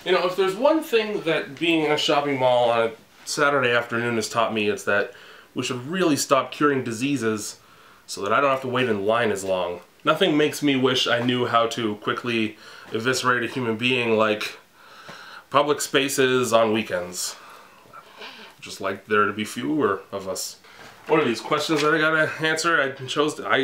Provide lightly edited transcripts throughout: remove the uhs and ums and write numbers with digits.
You know, if there's one thing that being in a shopping mall on a Saturday afternoon has taught me, it's that we should really stop curing diseases so that I don't have to wait in line as long. Nothing makes me wish I knew how to quickly eviscerate a human being like public spaces on weekends. Just like there to be fewer of us. What are these questions that I gotta answer? I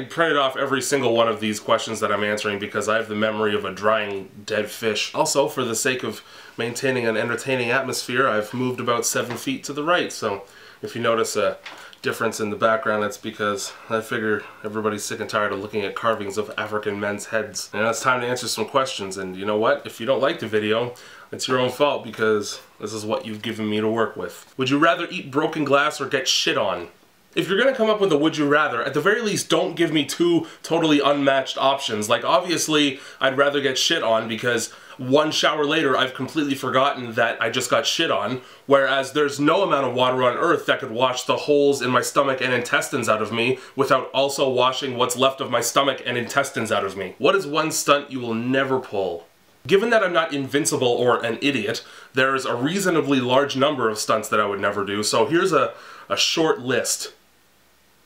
printed off every single one of these questions that I'm answering because I have the memory of a drying dead fish. Also, for the sake of maintaining an entertaining atmosphere, I've moved about 7 feet to the right, so if you notice a difference in the background, that's because I figure everybody's sick and tired of looking at carvings of African men's heads. And it's time to answer some questions, and you know what? If you don't like the video, it's your own fault because this is what you've given me to work with. Would you rather eat broken glass or get shit on? If you're gonna come up with a would you rather, at the very least don't give me two totally unmatched options. Like, obviously I'd rather get shit on because one shower later I've completely forgotten that I just got shit on, whereas there's no amount of water on earth that could wash the holes in my stomach and intestines out of me without also washing what's left of my stomach and intestines out of me. What is one stunt you will never pull? Given that I'm not invincible or an idiot, there's a reasonably large number of stunts that I would never do, so here's a short list.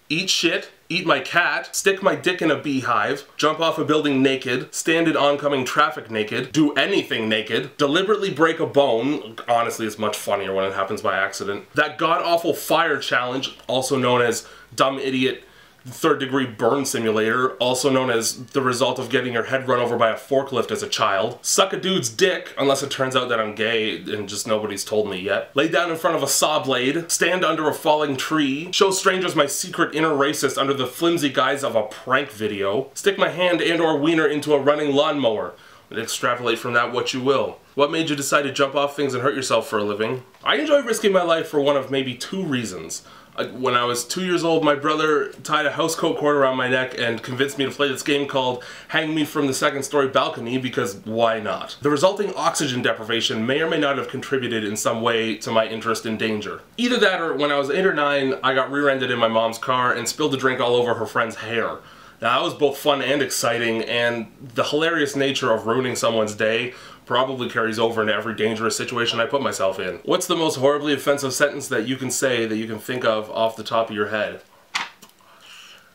Eat shit, eat my cat, stick my dick in a beehive, jump off a building naked, stand in oncoming traffic naked, do anything naked, deliberately break a bone, honestly it's much funnier when it happens by accident, that god-awful fire challenge, also known as dumb idiot third-degree burn simulator, also known as the result of getting your head run over by a forklift as a child. Suck a dude's dick, unless it turns out that I'm gay and just nobody's told me yet. Lay down in front of a saw blade. Stand under a falling tree. Show strangers my secret inner racist under the flimsy guise of a prank video. Stick my hand and or wiener into a running lawnmower. And extrapolate from that what you will. What made you decide to jump off things and hurt yourself for a living? I enjoy risking my life for one of maybe two reasons. When I was 2 years old, my brother tied a housecoat cord around my neck and convinced me to play this game called Hang Me from the Second Story Balcony because why not? The resulting oxygen deprivation may or may not have contributed in some way to my interest in danger. Either that or when I was 8 or 9, I got rear-ended in my mom's car and spilled a drink all over her friend's hair. Now that was both fun and exciting, and the hilarious nature of ruining someone's day probably carries over into every dangerous situation I put myself in. What's the most horribly offensive sentence that you can say that you can think of off the top of your head?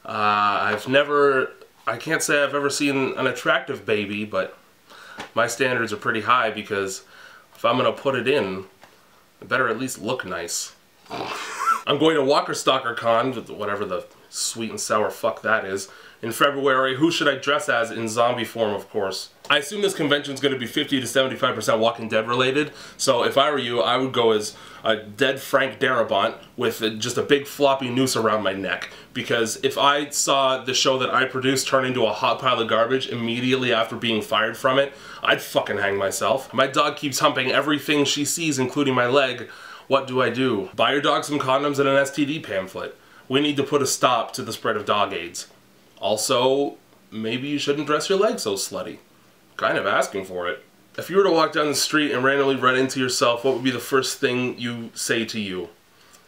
I can't say I've ever seen an attractive baby, but my standards are pretty high because if I'm gonna put it in, it better at least look nice. I'm going to Walker Stalker Con, whatever the sweet and sour fuck that is, in February. Who should I dress as in zombie form, of course? I assume this convention is going to be 50 to 75% Walking Dead related, so if I were you, I would go as a dead Frank Darabont with just a big floppy noose around my neck, because if I saw the show that I produced turn into a hot pile of garbage immediately after being fired from it, I'd fucking hang myself. My dog keeps humping everything she sees, including my leg. What do I do? Buy your dog some condoms and an STD pamphlet. We need to put a stop to the spread of dog AIDS. Also, maybe you shouldn't dress your leg so slutty. Kind of asking for it. If you were to walk down the street and randomly run into yourself, what would be the first thing you say to you?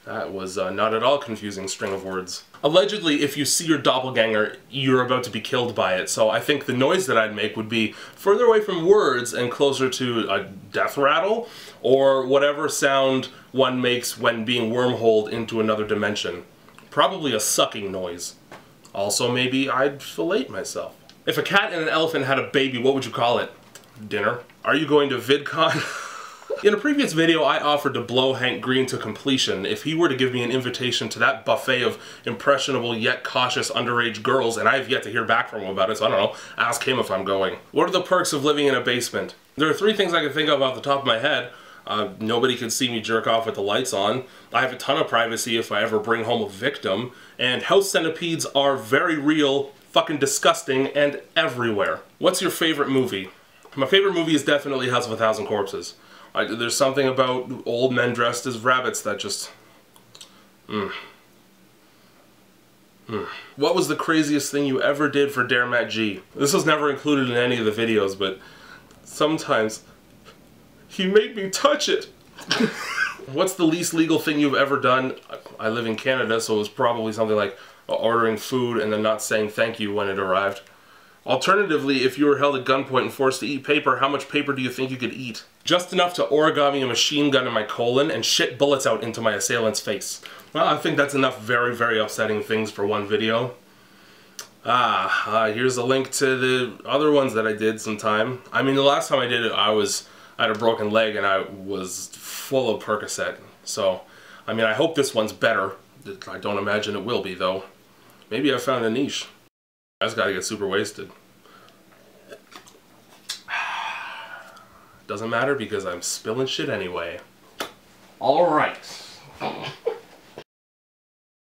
That was not at all confusing string of words. Allegedly, if you see your doppelganger, you're about to be killed by it, so I think the noise that I'd make would be further away from words and closer to a death rattle, or whatever sound one makes when being wormholed into another dimension. Probably a sucking noise. Also, maybe I'd fillet myself. If a cat and an elephant had a baby, what would you call it? Dinner. Are you going to VidCon? In a previous video, I offered to blow Hank Green to completion if he were to give me an invitation to that buffet of impressionable yet cautious underage girls, and I have yet to hear back from him about it, so I don't know, ask him if I'm going. What are the perks of living in a basement? There are 3 things I can think of off the top of my head. Nobody can see me jerk off with the lights on. I have a ton of privacy if I ever bring home a victim. And house centipedes are very real, fucking disgusting, and everywhere. What's your favorite movie? My favorite movie is definitely House of a Thousand Corpses. There's something about old men dressed as rabbits that just... What was the craziest thing you ever did for Dare mattG? This was never included in any of the videos, but sometimes he made me touch it. What's the least legal thing you've ever done? I live in Canada, so it was probably something like ordering food and then not saying thank you when it arrived. Alternatively, if you were held at gunpoint and forced to eat paper, how much paper do you think you could eat? Just enough to origami a machine gun in my colon and shit bullets out into my assailant's face. Well, I think that's enough very, very upsetting things for one video. Here's a link to the other ones that I did sometime. I mean, the last time I did it, I had a broken leg and I was full of Percocet. So, I mean, I hope this one's better. I don't imagine it will be, though. Maybe I found a niche. I just gotta get super wasted. Doesn't matter because I'm spilling shit anyway. Alright.